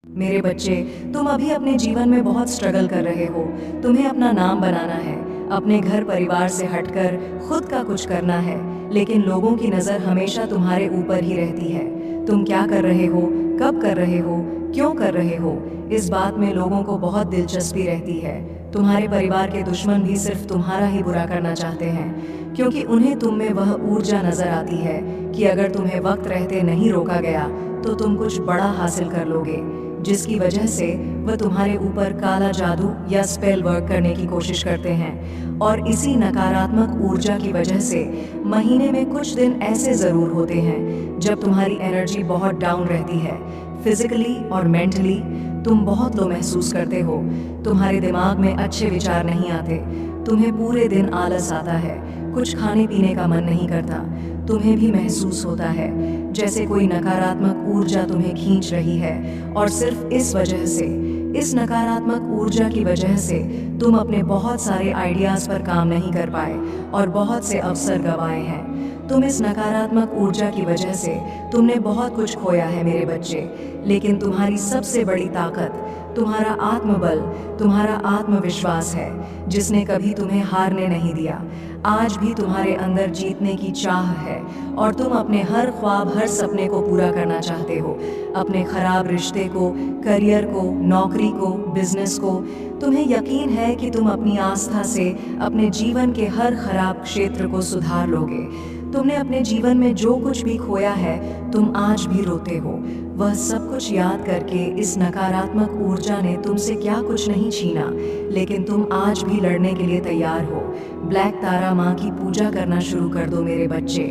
मेरे बच्चे, तुम अभी अपने जीवन में बहुत स्ट्रगल कर रहे हो। तुम्हें अपना नाम बनाना है, अपने घर परिवार से हटकर खुद का कुछ करना है, लेकिन लोगों की नज़र हमेशा तुम्हारे ऊपर ही रहती है। तुम क्या कर रहे हो, कब कर रहे हो, क्यों कर रहे हो, इस बात में लोगों को बहुत दिलचस्पी रहती है। तुम्हारे परिवार के दुश्मन भी सिर्फ तुम्हारा ही बुरा करना चाहते हैं, क्योंकि उन्हें तुम में वह ऊर्जा नजर आती है कि अगर तुम्हें वक्त रहते नहीं रोका गया तो तुम कुछ बड़ा हासिल कर लोगे, जिसकी वजह से वह तुम्हारे ऊपर काला जादू या स्पेल वर्क करने की कोशिश करते हैं। और इसी नकारात्मक ऊर्जा की वजह से महीने में कुछ दिन ऐसे ज़रूर होते हैं जब तुम्हारी एनर्जी बहुत डाउन रहती है। फिजिकली और मेंटली तुम बहुत लो महसूस करते हो। तुम्हारे दिमाग में अच्छे विचार नहीं आते, तुम्हें पूरे दिन आलस आता है, कुछ खाने पीने का मन नहीं करता। तुम्हें भी महसूस होता है जैसे कोई नकारात्मक ऊर्जा तुम्हें खींच रही है, और सिर्फ इस वजह से, इस नकारात्मक ऊर्जा की वजह से तुम अपने बहुत सारे आइडियाज़ पर काम नहीं कर पाए और बहुत से अवसर गंवाए हैं। तुम इस नकारात्मक ऊर्जा की वजह से तुमने बहुत कुछ खोया है मेरे बच्चे, लेकिन तुम्हारी सबसे बड़ी ताकत तुम्हारा आत्मबल, तुम्हारा आत्मविश्वास है, जिसने कभी तुम्हें हारने नहीं दिया। आज भी तुम्हारे अंदर जीतने की चाह है और तुम अपने हर ख्वाब, हर सपने को पूरा करना चाहते हो। अपने खराब रिश्ते को, करियर को, नौकरी को, बिजनेस को। तुम्हें यकीन है कि तुम अपनी आस्था से अपने जीवन के हर खराब क्षेत्र को सुधार लोगे। तुमने अपने जीवन में जो कुछ भी खोया है, तुम आज भी रोते हो। वह सब कुछ याद करके इस नकारात्मक ऊर्जा ने तुमसे क्या कुछ नहीं छीना, लेकिन तुम आज भी लड़ने के लिए तैयार हो। ब्लैक तारा माँ की पूजा करना शुरू कर दो मेरे बच्चे।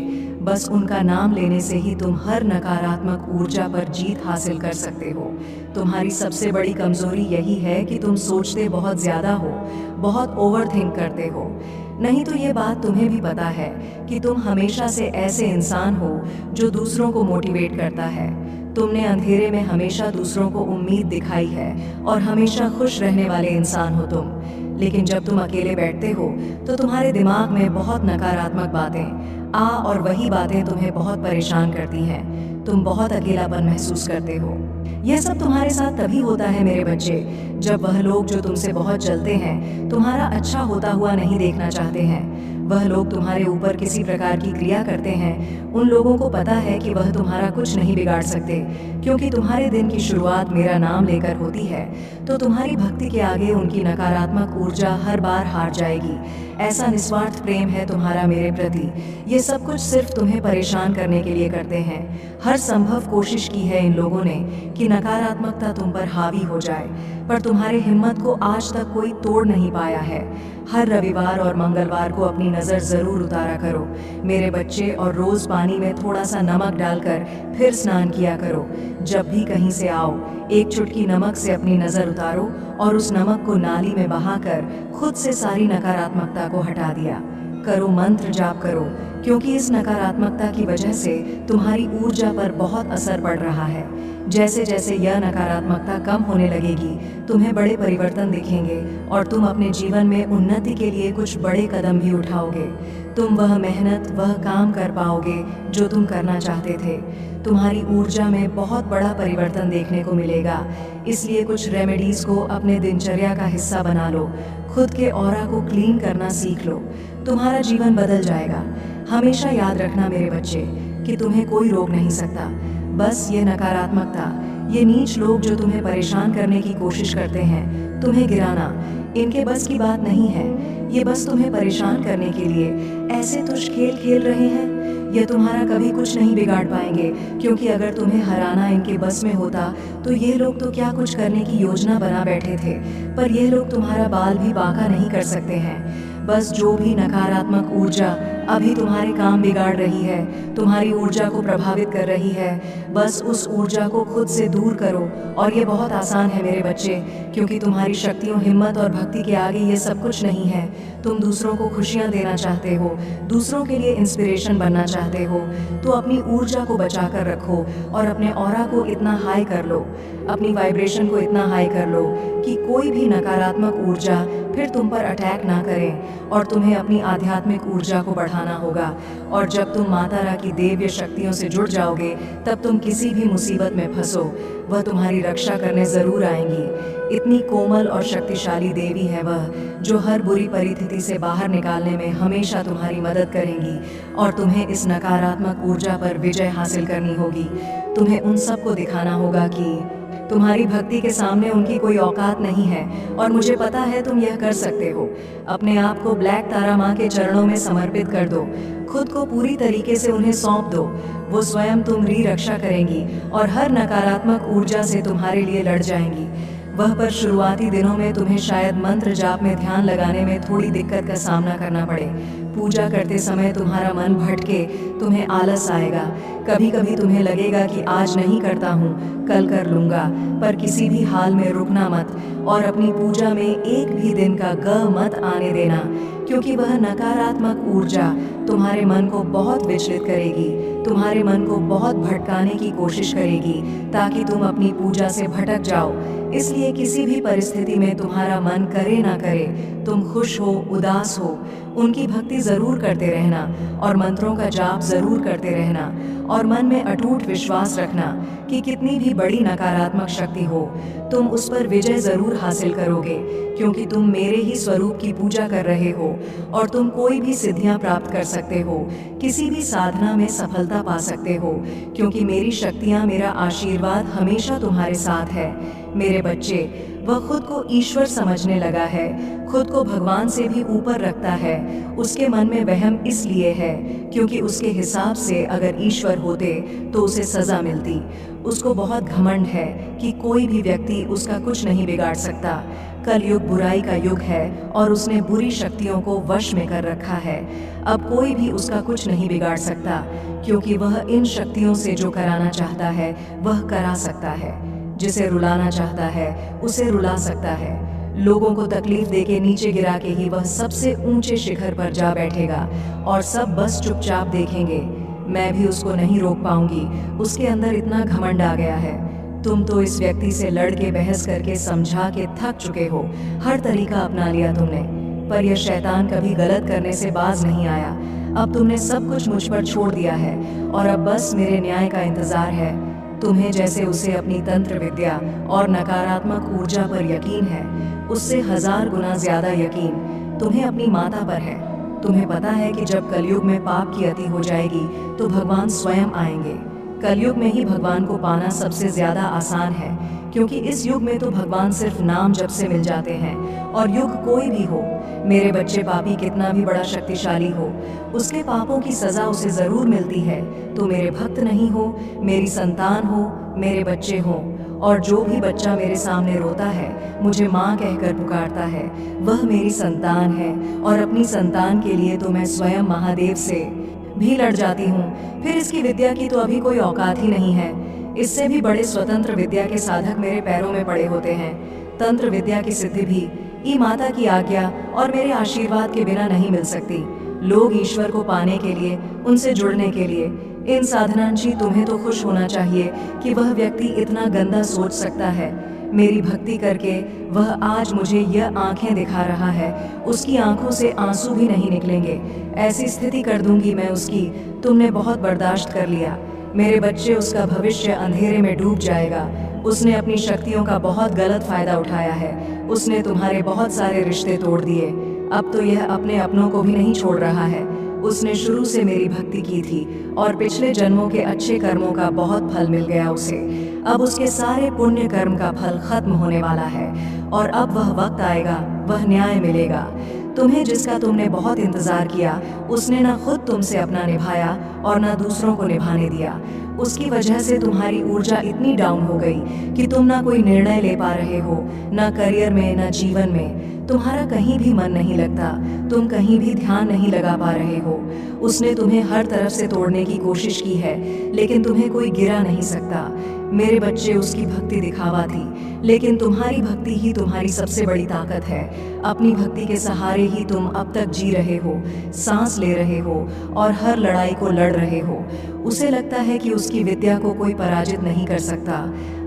बस उनका नाम लेने से ही तुम हर नकारात्मक ऊर्जा पर जीत हासिल कर सकते हो। तुम्हारी सबसे बड़ी कमजोरी यही है कि तुम सोचते बहुत ज़्यादा हो, बहुत ओवर थिंक करते हो। नहीं तो ये बात तुम्हें भी पता है कि तुम हमेशा से ऐसे इंसान हो जो दूसरों को मोटिवेट करता है। तुमने अंधेरे में हमेशा दूसरों को उम्मीद दिखाई है और हमेशा खुश रहने वाले इंसान हो तुम। लेकिन जब तुम अकेले बैठते हो तो तुम्हारे दिमाग में बहुत नकारात्मक बातें और वही बातें तुम्हें बहुत परेशान करती हैं। तुम बहुत अकेलापन महसूस करते हो। यह सब तुम्हारे साथ तभी होता है मेरे बच्चे, जब वह लोग जो तुमसे बहुत जलते हैं, तुम्हारा अच्छा होता हुआ नहीं देखना चाहते हैं। वह लोग तुम्हारे ऊपर किसी प्रकार की क्रिया करते हैं। उन लोगों को पता है कि वह तुम्हारा कुछ नहीं बिगाड़ सकते, क्योंकि तुम्हारे दिन की शुरुआत मेरा नाम लेकर होती है। तो तुम्हारी भक्ति के आगे उनकी नकारात्मक ऊर्जा हर बार हार जाएगी। ऐसा निस्वार्थ प्रेम है तुम्हारा मेरे प्रति। ये सब कुछ सिर्फ तुम्हें परेशान करने के लिए करते हैं। हर संभव कोशिश की है इन लोगों ने कि नकारात्मकता तुम पर हावी हो जाए, पर तुम्हारे हिम्मत को आज तक कोई तोड़ नहीं पाया है। हर रविवार और मंगलवार को अपनी नज़र ज़रूर उतारा करो मेरे बच्चे, और रोज़ पानी में थोड़ा सा नमक डालकर फिर स्नान किया करो। जब भी कहीं से आओ, एक चुटकी नमक से अपनी नज़र उतारो और उस नमक को नाली में बहाकर खुद से सारी नकारात्मकता को हटा दिया करो। मंत्र जाप करो, क्योंकि इस नकारात्मकता की वजह से तुम्हारी ऊर्जा पर बहुत असर पड़ रहा है। जैसे जैसे यह नकारात्मकता कम होने लगेगी, तुम्हें बड़े परिवर्तन दिखेंगे और तुम अपने जीवन में उन्नति के लिए कुछ बड़े कदम भी उठाओगे। तुम वह मेहनत, वह काम कर पाओगे जो तुम करना चाहते थे। तुम्हारी ऊर्जा में बहुत बड़ा परिवर्तन देखने को मिलेगा। इसलिए कुछ रेमेडीज़ को अपने दिनचर्या का हिस्सा बना लो। खुद के ऑरा को क्लीन करना सीख लो, तुम्हारा जीवन बदल जाएगा। हमेशा याद रखना मेरे बच्चे कि तुम्हें कोई रोक नहीं सकता। बस ये नकारात्मकता, ये नीच लोग जो तुम्हें परेशान करने की कोशिश करते हैं, तुम्हें गिराना, इनके बस की बात नहीं है। ये बस तुम्हें परेशान करने के लिए ऐसे तुच्छ खेल खेल रहे हैं। ये तुम्हारा कभी कुछ नहीं बिगाड़ पाएंगे, क्योंकि अगर तुम्हें हराना इनके बस में होता तो ये लोग तो क्या कुछ करने की योजना बना बैठे थे। पर ये लोग तुम्हारा बाल भी बांका नहीं कर सकते हैं। बस जो भी नकारात्मक ऊर्जा अभी तुम्हारे काम बिगाड़ रही है, तुम्हारी ऊर्जा को प्रभावित कर रही है, बस उस ऊर्जा को खुद से दूर करो। और ये बहुत आसान है मेरे बच्चे, क्योंकि तुम्हारी शक्तियों, हिम्मत और भक्ति के आगे ये सब कुछ नहीं है। तुम दूसरों को खुशियाँ देना चाहते हो, दूसरों के लिए इंस्पिरेशन बनना चाहते हो, तो अपनी ऊर्जा को बचा कर रखो और अपने ऑरा को इतना हाई कर लो, अपनी वाइब्रेशन को इतना हाई कर लो कि कोई भी नकारात्मक ऊर्जा फिर तुम पर अटैक ना करें और तुम्हें अपनी आध्यात्मिक ऊर्जा को बढ़ा दिखाना होगा। और जब तुम माता रा की देव्य शक्तियों से जुड़ जाओगे, तब तुम किसी भी मुसीबत में फंसो, वह तुम्हारी रक्षा करने ज़रूर आएंगी। इतनी कोमल और शक्तिशाली देवी है वह, जो हर बुरी परिस्थिति से बाहर निकालने में हमेशा तुम्हारी मदद करेंगी। और तुम्हें इस नकारात्मक ऊर्जा पर विजय हासिल करनी होगी। तुम्हें उन सबको दिखाना होगा कि तुम्हारी भक्ति के सामने उनकी कोई औकात नहीं है, और मुझे पता है तुम यह कर सकते हो। अपने आप को ब्लैक तारा माँ के चरणों में समर्पित कर दो, खुद को पूरी तरीके से उन्हें सौंप दो। वो स्वयं तुम्हारी रक्षा करेंगी और हर नकारात्मक ऊर्जा से तुम्हारे लिए लड़ जाएंगी। वह पर शुरुआती दिनों में तुम्हें शायद मंत्र जाप में ध्यान लगाने में थोड़ी दिक्कत का सामना करना पड़े। पूजा करते समय तुम्हारा मन भटके, तुम्हें आलस आएगा। कभी कभी तुम्हें लगेगा कि आज नहीं करता हूँ, कल कर लूँगा। पर किसी भी हाल में रुकना मत, और अपनी पूजा में एक भी दिन का ग मत आने देना, क्योंकि वह नकारात्मक ऊर्जा तुम्हारे मन को बहुत विचलित करेगी, तुम्हारे मन को बहुत भटकाने की कोशिश करेगी, ताकि तुम अपनी पूजा से भटक जाओ। इसलिए किसी भी परिस्थिति में तुम्हारा मन करे ना करे, तुम खुश हो उदास हो, उनकी भक्ति जरूर करते रहना और मंत्रों का जाप जरूर करते रहना। और मन में अटूट विश्वास रखना कि कितनी भी बड़ी नकारात्मक शक्ति हो, तुम उस पर विजय जरूर हासिल करोगे, क्योंकि तुम मेरे ही स्वरूप की पूजा कर रहे हो। और तुम कोई भी सिद्धियां प्राप्त कर सकते हो, किसी भी साधना में सफलता पा सकते हो, क्योंकि मेरी शक्तियां, मेरा आशीर्वाद हमेशा तुम्हारे साथ है। मेरे बच्चे, वह खुद को ईश्वर समझने लगा है, खुद को भगवान से भी ऊपर रखता है। उसके मन में वहम इसलिए है क्योंकि उसके हिसाब से अगर ईश्वर होते तो उसे सजा मिलती। उसको बहुत घमंड है कि कोई भी व्यक्ति उसका कुछ नहीं बिगाड़ सकता। कलयुग बुराई का युग है और उसने बुरी शक्तियों को वश में कर रखा है। अब कोई भी उसका कुछ नहीं बिगाड़ सकता, क्योंकि वह इन शक्तियों से जो कराना चाहता है वह करा सकता है। जिसे रुलाना चाहता है उसे रुला सकता है। लोगों को तकलीफ देके नीचे गिरा के ही वह सबसे ऊंचे शिखर पर जा बैठेगा और सब बस चुपचाप देखेंगे। मैं भी उसको नहीं रोक पाऊंगी, उसके अंदर इतना घमंड आ गया है। तुम तो इस व्यक्ति से लड़ के बहस करके समझा के थक चुके हो, हर तरीका अपना लिया तुमने, पर यह शैतान कभी गलत करने से बाज नहीं आया। अब तुमने सब कुछ मुझ पर छोड़ दिया है और अब बस मेरे न्याय का इंतजार है। तुम्हें जैसे उसे अपनी तंत्र विद्या और नकारात्मक ऊर्जा पर यकीन है, उससे 1000 गुना ज्यादा यकीन तुम्हें अपनी माता पर है। तुम्हें पता है कि जब कलयुग में पाप की अति हो जाएगी तो भगवान स्वयं आएंगे। कलयुग में ही भगवान को पाना सबसे ज्यादा आसान है, क्योंकि इस युग में तो भगवान सिर्फ नाम जप से मिल जाते हैं। और युग कोई भी हो, मेरे बच्चे, पापी कितना भी बड़ा शक्तिशाली हो, उसके पापों की सजा उसे जरूर मिलती है। तो मेरे भक्त नहीं हो, मेरी संतान हो, मेरे बच्चे हो, और जो भी बच्चा मेरे सामने रोता है, मुझे माँ कहकर पुकारता है, वह मेरी संतान है। और अपनी संतान के लिए तो मैं स्वयं महादेव से भी लड़ जाती हूँ। फिर इसकी विद्या की तो अभी कोई औकात ही नहीं है। इससे भी बड़े स्वतंत्र विद्या के साधक मेरे पैरों में पड़े होते हैं। तंत्र विद्या की सिद्धि भी ई माता की आज्ञा और मेरे आशीर्वाद के बिना नहीं मिल सकती। लोग ईश्वर को पाने के लिए, उनसे जुड़ने के लिए, इन साधनांची तुम्हें तो खुश होना चाहिए कि वह व्यक्ति इतना गंदा सोच सकता है। मेरी भक्ति करके वह आज मुझे यह आंखें दिखा रहा है, उसकी आंखों से आंसू भी नहीं निकलेंगे। ऐसी स्थिति कर दूंगी मैं उसकी, तुमने बहुत बर्दाश्त कर लिया। मेरे बच्चे, उसका भविष्य अंधेरे में डूब जाएगा। उसने अपनी शक्तियों का बहुत गलत फायदा उठाया है। उसने तुम्हारे बहुत सारे रिश्ते तोड़ दिए। अब तो यह अपने अपनों को भी नहीं छोड़ रहा है। उसने शुरू से मेरी भक्ति की थी और पिछले जन्मों के अच्छे कर्मों का बहुत फल मिल गया उसे। अब उसके सारे पुण्य कर्म का फल खत्म होने वाला है और अब वह वक्त आएगा, वह न्याय मिलेगा। तुम्हें, जिसका तुमने बहुत इंतजार किया, उसने ना खुद तुमसे अपना निभाया और ना दूसरों को निभाने दिया। उसकी वजह से तुम्हारी ऊर्जा इतनी डाउन हो गई कि तुम ना कोई निर्णय ले पा रहे हो, ना करियर में, ना जीवन में। तुम्हारा कहीं भी मन नहीं लगता, तुम कहीं भी ध्यान नहीं लगा पा रहे हो। उसने तुम्हें हर तरफ से तोड़ने की कोशिश की है, लेकिन तुम्हें कोई गिरा नहीं सकता। मेरे बच्चे, उसकी भक्ति दिखावा थी, लेकिन तुम्हारी भक्ति ही तुम्हारी सबसे बड़ी ताकत है। अपनी भक्ति के सहारे ही तुम अब तक जी रहे हो, सांस ले रहे हो और हर लड़ाई को लड़ रहे हो। उसे लगता है कि उसकी विद्या को कोई पराजित नहीं कर सकता।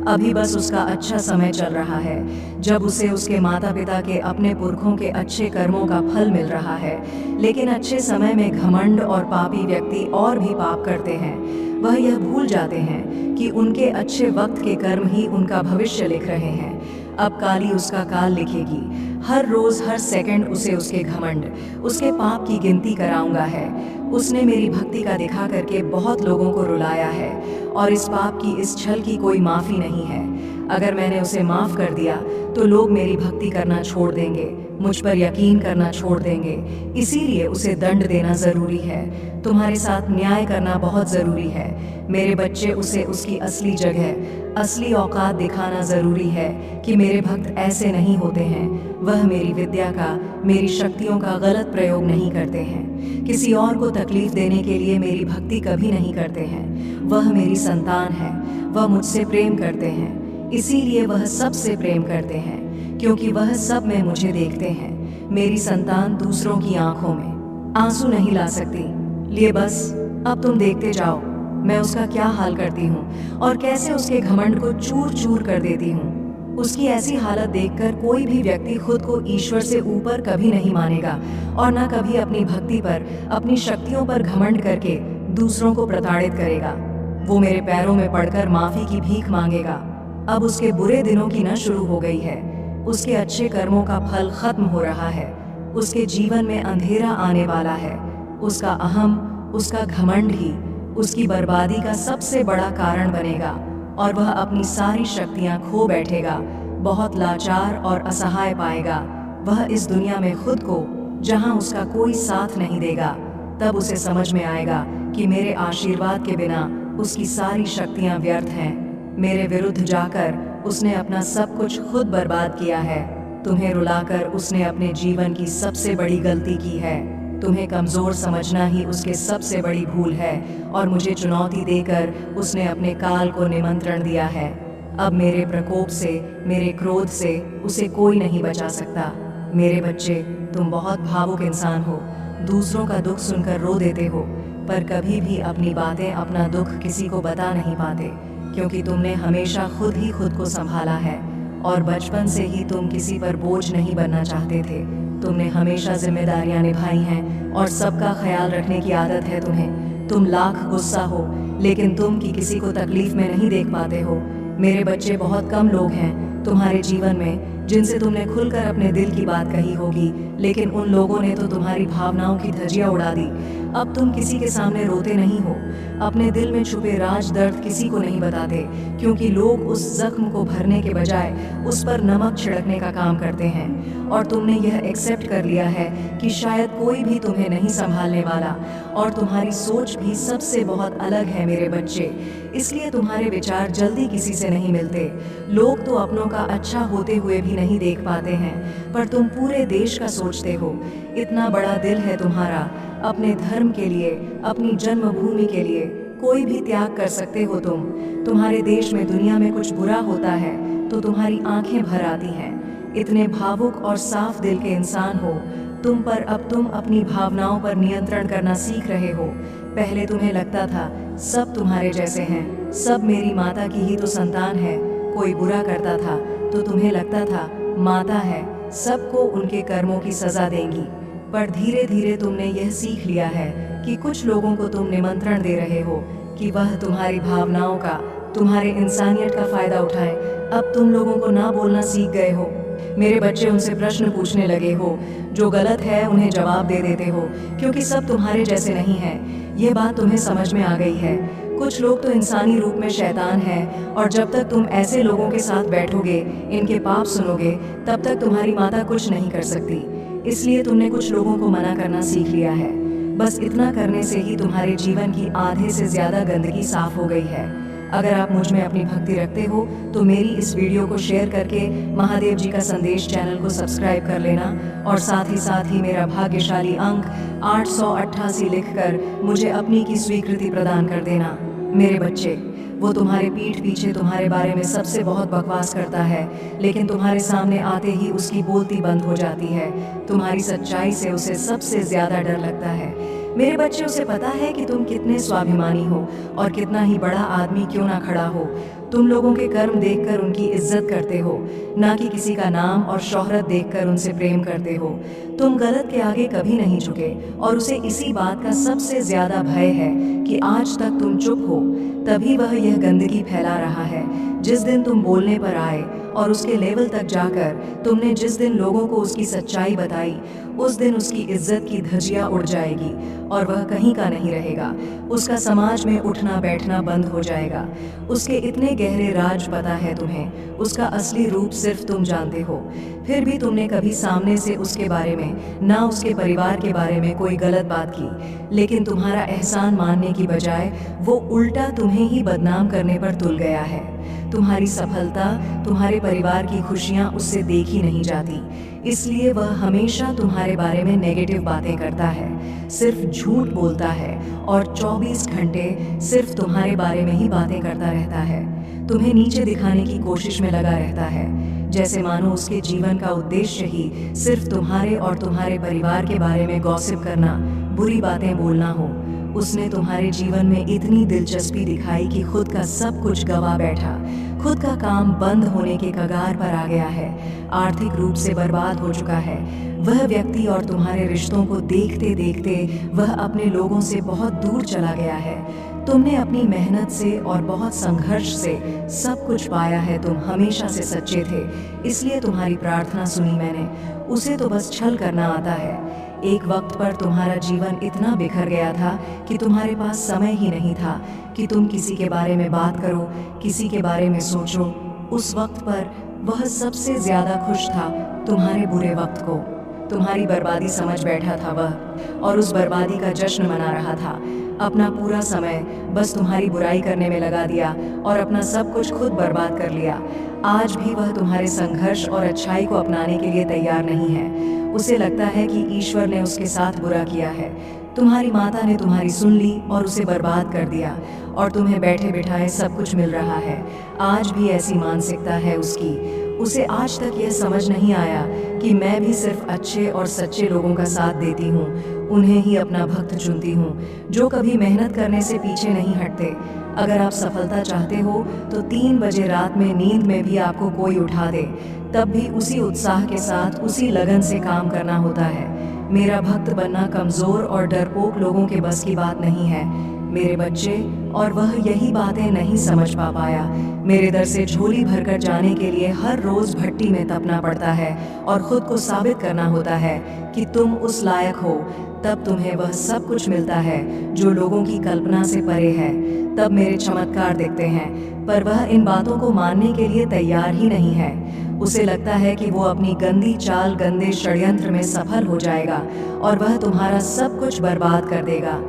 अभी बस उसका अच्छा समय चल रहा है, जब उसे उसके माता पिता के अपने पुरखों के अच्छे कर्मों का फल मिल रहा है। लेकिन अच्छे समय में घमंड और पापी व्यक्ति और भी पाप करते हैं। वह यह भूल जाते हैं कि उनके अच्छे वक्त के कर्म ही उनका भविष्य लिख रहे हैं। अब काली उसका काल लिखेगी। हर रोज हर सेकंड उसे उसके घमंड, उसके पाप की गिनती कराऊंगा है। उसने मेरी भक्ति का दिखा करके बहुत लोगों को रुलाया है, और इस पाप की, इस छल की कोई माफी नहीं है। अगर मैंने उसे माफ कर दिया तो लोग मेरी भक्ति करना छोड़ देंगे, मुझ पर यकीन करना छोड़ देंगे। इसीलिए उसे दंड देना जरूरी है। तुम्हारे साथ न्याय करना बहुत जरूरी है। मेरे बच्चे, उसे उसकी असली जगह, असली औकात दिखाना जरूरी है कि मेरे भक्त ऐसे नहीं होते हैं। वह मेरी विद्या का, मेरी शक्तियों का गलत प्रयोग नहीं करते हैं। किसी और को तकलीफ देने के लिए मेरी भक्ति कभी नहीं करते हैं। वह मेरी संतान है, वह मुझसे प्रेम करते हैं। इसीलिए वह सबसे प्रेम करते हैं, क्योंकि वह सब में मुझे देखते हैं। मेरी संतान दूसरों की आंखों में आंसू नहीं ला सकती। लिए बस अब तुम देखते जाओ मैं उसका क्या हाल करती हूँ और कैसे उसके घमंड को चूर चूर कर देती हूँ। उसकी ऐसी हालत देखकर कोई भी व्यक्ति खुद को ईश्वर से ऊपर कभी नहीं मानेगा, और न कभी अपनी भक्ति पर, अपनी शक्तियों पर घमंड करके दूसरों को प्रताड़ित करेगा। वो मेरे पैरों में पड़कर माफी की भीख मांगेगा। अब उसके बुरे दिनों की न शुरू हो गई है। उसके अच्छे कर्मों का फल खत्म हो रहा है। उसके जीवन में अंधेरा आने वाला है। उसका अहम, उसका घमंड ही उसकी बर्बादी का सबसे बड़ा कारण बनेगा, और वह अपनी सारी शक्तियां खो बैठेगा। बहुत लाचार और असहाय पाएगा वह इस दुनिया में खुद को, जहां उसका कोई साथ नहीं देगा। तब उसे समझ में आएगा कि मेरे आशीर्वाद के बिना उसकी सारी शक्तियां व्यर्थ हैं। मेरे विरुद्ध जाकर उसने अपना सब कुछ खुद बर्बाद किया है। तुम्हें रुलाकर उसने अपने जीवन की सबसे बड़ी गलती की है। तुम्हें कमजोर समझना ही उसके सबसे बड़ी भूल है, और मुझे चुनौती देकर उसने अपने काल को निमंत्रण दिया है। अब मेरे प्रकोप से, मेरे क्रोध से उसे कोई नहीं बचा सकता। मेरे बच्चे, तुम बहुत भावुक इंसान हो। दूसरों का दुख सुनकर रो देते हो, पर कभी भी अपनी बातें, अपना दुख किसी को बता नहीं पाते, क्योंकि तुमने हमेशा खुद ही खुद को संभाला है, और बचपन से ही तुम किसी पर बोझ नहीं बनना चाहते थे। तुमने हमेशा जिम्मेदारियां निभाई हैं, और सबका ख्याल रखने की आदत है तुम्हें। तुम लाख गुस्सा हो, लेकिन तुम की किसी को तकलीफ में नहीं देख पाते हो। मेरे बच्चे, बहुत कम लोग हैं तुम्हारे जीवन में जिनसे तुमने खुलकर अपने दिल की बात कही होगी, लेकिन उन लोगों ने तो तुम्हारी भावनाओं की धज्जियां उड़ा दी। अब तुम किसी के सामने रोते नहीं हो, अपने दिल में छुपे राज दर्द किसी को नहीं बताते, क्योंकि लोग उस जख्म को भरने के बजाय उस पर नमक छिड़कने का काम करते हैं। और तुमने यह एक्सेप्ट कर लिया है कि शायद कोई भी तुम्हें नहीं संभालने वाला, और तुम्हारी सोच भी सबसे बहुत अलग है मेरे बच्चे। इसलिए तुम्हारे विचार जल्दी किसी से नहीं मिलते। लोग तो अपनों का अच्छा होते हुए भी नहीं देख पाते हैं, पर तुम पूरे देश का सोचते हो। इतना बड़ा दिल है तुम्हारा। अपने धर्म के लिए, अपनी जन्मभूमि के लिए कोई भी त्याग कर सकते हो तुम। तुम्हारे देश में, दुनिया में कुछ बुरा होता है तो तुम्हारी आंखें भर आती हैं। इतने भावुक और साफ दिल के इंसान हो तुम, पर अब तुम अपनी भावनाओं पर नियंत्रण करना सीख रहे हो। पहले तुम्हें लगता था सब तुम्हारे जैसे हैं, सब मेरी माता की ही तो संतान है। कोई बुरा करता था तो तुम्हें लगता था माता है, सबको उनके कर्मों की सजा देंगी। पर धीरे धीरे तुमने यह सीख लिया है कि कुछ लोगों को तुम निमंत्रण दे रहे हो कि वह तुम्हारी भावनाओं का, तुम्हारे इंसानियत का फायदा उठाएं। अब तुम लोगों को ना बोलना सीख गए हो। मेरे बच्चे, उनसे प्रश्न पूछने लगे हो, जो गलत है उन्हें जवाब दे देते हो, क्योंकि सब तुम्हारे जैसे नहीं हैं। यह बात तुम्हें समझ में आ गई है। कुछ लोग तो इंसानी रूप में शैतान हैं, और जब तक तुम ऐसे लोगों के साथ बैठोगे, इनके पाप सुनोगे, तब तक तुम्हारी माता कुछ नहीं कर सकती। इसलिए तुमने कुछ लोगों को मना करना सीख लिया है। बस इतना करने से ही तुम्हारे जीवन की आधे से ज्यादा गंदगी साफ हो गई है। अगर आप मुझ में अपनी भक्ति रखते हो तो मेरी इस वीडियो को शेयर करके महादेव जी का संदेश चैनल को सब्सक्राइब कर लेना, और साथ ही मेरा भाग्यशाली अंक 888 लिखकर मुझे अपनी की स्वीकृति प्रदान कर देना। मेरे बच्चे, वो तुम्हारे पीठ पीछे तुम्हारे बारे में सबसे बहुत बकवास करता है, लेकिन तुम्हारे सामने आते ही उसकी बोलती बंद हो जाती है। तुम्हारी सच्चाई से उसे सबसे ज्यादा डर लगता है। मेरे बच्चे, उसे पता है कि तुम कितने स्वाभिमानी हो, और कितना ही बड़ा आदमी क्यों ना खड़ा हो, तुम लोगों के कर्म देखकर उनकी इज्जत करते हो, ना कि किसी का नाम और शोहरत देखकर उनसे प्रेम करते हो। तुम गलत के आगे कभी नहीं झुके और उसे इसी बात का सबसे ज्यादा भय है कि आज तक तुम चुप हो, तभी वह यह गंदगी फैला रहा है। जिस दिन तुम बोलने पर आए और उसके लेवल तक जाकर तुमने जिस दिन लोगों को उसकी सच्चाई बताई, उस दिन उसकी इज्जत की धज्जियां उड़ जाएगी और वह कहीं का नहीं रहेगा। उसका समाज में उठना बैठना बंद हो जाएगा। उसके इतने गहरे राज पता है तुम्हें, उसका असली रूप सिर्फ तुम जानते हो। फिर भी तुमने कभी सामने से उसके बारे में, ना उसके परिवार के बारे में कोई गलत बात की, लेकिन तुम्हारा एहसान मानने की बजाय वो उल्टा तुम्हें ही बदनाम करने पर तुल गया है। तुम्हारी सफलता, तुम्हारे परिवार की खुशियां उससे देखी नहीं जाती, इसलिए वह हमेशा तुम्हारे बारे में नेगेटिव बातें करता है, सिर्फ झूठ बोलता है और 24 घंटे सिर्फ तुम्हारे बारे में ही बातें करता रहता है। तुम्हें नीचे दिखाने की कोशिश में लगा रहता है, जैसे मानो उसके जीवन का उद्देश्य ही सिर्फ तुम्हारे और तुम्हारे परिवार के बारे में गॉसिप करना, बुरी बातें बोलना हो। उसने तुम्हारे जीवन में इतनी दिलचस्पी दिखाई कि खुद का सब कुछ गवा बैठा, खुद का काम बंद होने के कगार पर आ गया है, आर्थिक रूप से बर्बाद हो चुका है। वह व्यक्ति और तुम्हारे रिश्तों को देखते देखते वह अपने लोगों से बहुत दूर चला गया है। तुमने अपनी मेहनत से और बहुत संघर्ष से सब कुछ पाया है। तुम हमेशा से सच्चे थे, इसलिए तुम्हारी प्रार्थना सुनी मैंने। उसे तो बस छल करना आता है। एक वक्त पर तुम्हारा जीवन इतना बिखर गया था कि तुम्हारे पास समय ही नहीं था कि तुम किसी के बारे में बात करो, किसी के बारे में सोचो। उस वक्त पर वह सबसे ज्यादा खुश था तुम्हारे बुरे वक्त को। तुम्हारी बर्बादी समझ बैठा था वह और उस बर्बादी का जश्न मना रहा था। अपना पूरा समय बस तुम्हारी बुराई करने में लगा दिया और अपना सब कुछ खुद बर्बाद कर लिया। आज भी वह तुम्हारे संघर्ष और अच्छाई को अपनाने के लिए तैयार नहीं है। उसे लगता है कि ईश्वर ने उसके साथ बुरा किया है। तुम्हारी माता ने तुम्हारी सुन ली और उसे बर्बाद कर दिया और तुम्हें बैठे बिठाए सब कुछ मिल रहा है। आज भी ऐसी मानसिकता है उसकी। उसे आज तक यह समझ नहीं आया कि मैं भी सिर्फ अच्छे और सच्चे लोगों का साथ देती हूँ, उन्हें ही अपना भक्त चुनती हूँ, जो कभी मेहनत करने से पीछे नहीं हटते। अगर आप सफलता चाहते हो तो 3 बजे रात में नींद में भी आपको कोई उठा दे, तब भी उसी उत्साह के साथ, उसी लगन से काम करना होता है। मेरा भक्त बनना कमजोर और डरपोक लोगों के बस की बात नहीं है मेरे बच्चे, और वह यही बातें नहीं समझ पाया। मेरे दर से झोली भरकर जाने के लिए हर रोज भट्टी में तपना पड़ता है और खुद को साबित करना होता है कि तुम उस लायक हो। तब तुम्हें वह सब कुछ मिलता है जो लोगों की कल्पना से परे है। तब मेरे चमत्कार दिखते हैं, पर वह इन बातों को मानने के लिए तैयार ही नहीं है। उसे लगता है कि वो अपनी गंदी चाल, गंदे षड्यंत्र में सफल हो जाएगा और वह तुम्हारा सब कुछ बर्बाद कर देगा।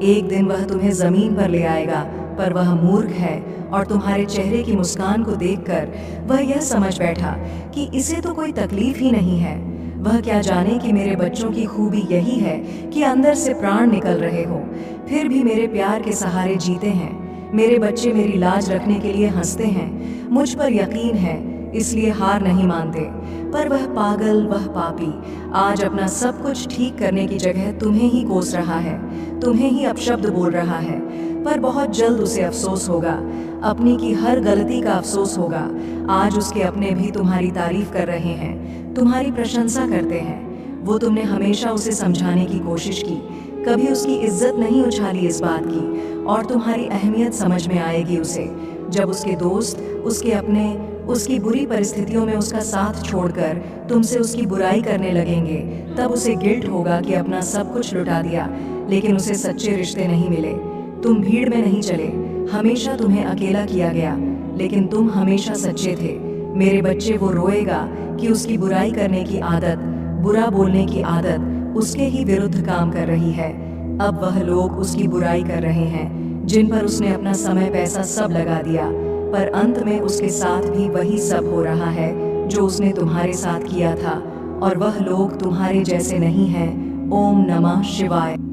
एक दिन वह तुम्हें जमीन पर ले आएगा, पर वह मूर्ख है और तुम्हारे चेहरे की मुस्कान को देखकर वह यह समझ बैठा कि इसे तो कोई तकलीफ ही नहीं है। वह क्या जाने कि मेरे बच्चों की खूबी यही है कि अंदर से प्राण निकल रहे हो, फिर भी मेरे प्यार के सहारे जीते हैं। मेरे बच्चे मेरी लाज रखने के लिए हंसते हैं, मुझ पर यकीन है इसलिए हार नहीं मानते। पर वह पागल, वह पापी आज अपना सब कुछ ठीक करने की जगह तुम्हें ही कोस रहा है, तुम्हें ही अपशब्द बोल रहा है। पर बहुत जल्द उसे अफसोस होगा, अपनी की हर गलती का अफसोस होगा। आज उसके अपने भी तुम्हारी तारीफ कर रहे हैं, तुम्हारी प्रशंसा करते हैं। वो तुमने हमेशा उसे समझाने की कोशिश की, कभी उसकी इज्जत नहीं उछाली इस बात की, और तुम्हारी अहमियत समझ में आएगी उसे जब उसके दोस्त, उसके अपने उसकी बुरी परिस्थितियों में उसका साथ छोड़कर तुमसे उसकी बुराई करने लगेंगे। तब उसे गिल्ट होगा कि अपना सब कुछ लुटा दिया, लेकिन उसे सच्चे रिश्ते नहीं मिले। तुम भीड़ में नहीं चले, हमेशा तुम्हें अकेला किया गया, लेकिन तुम हमेशा सच्चे थे मेरे बच्चे। वो रोएगा कि उसकी बुराई करने की आदत, बुरा बोलने की आदत उसके ही विरुद्ध काम कर रही है। अब वह लोग उसकी बुराई कर रहे हैं जिन पर उसने अपना समय, पैसा सब लगा दिया, पर अंत में उसके साथ भी वही सब हो रहा है जो उसने तुम्हारे साथ किया था, और वह लोग तुम्हारे जैसे नहीं हैं। ओम नमः शिवाय।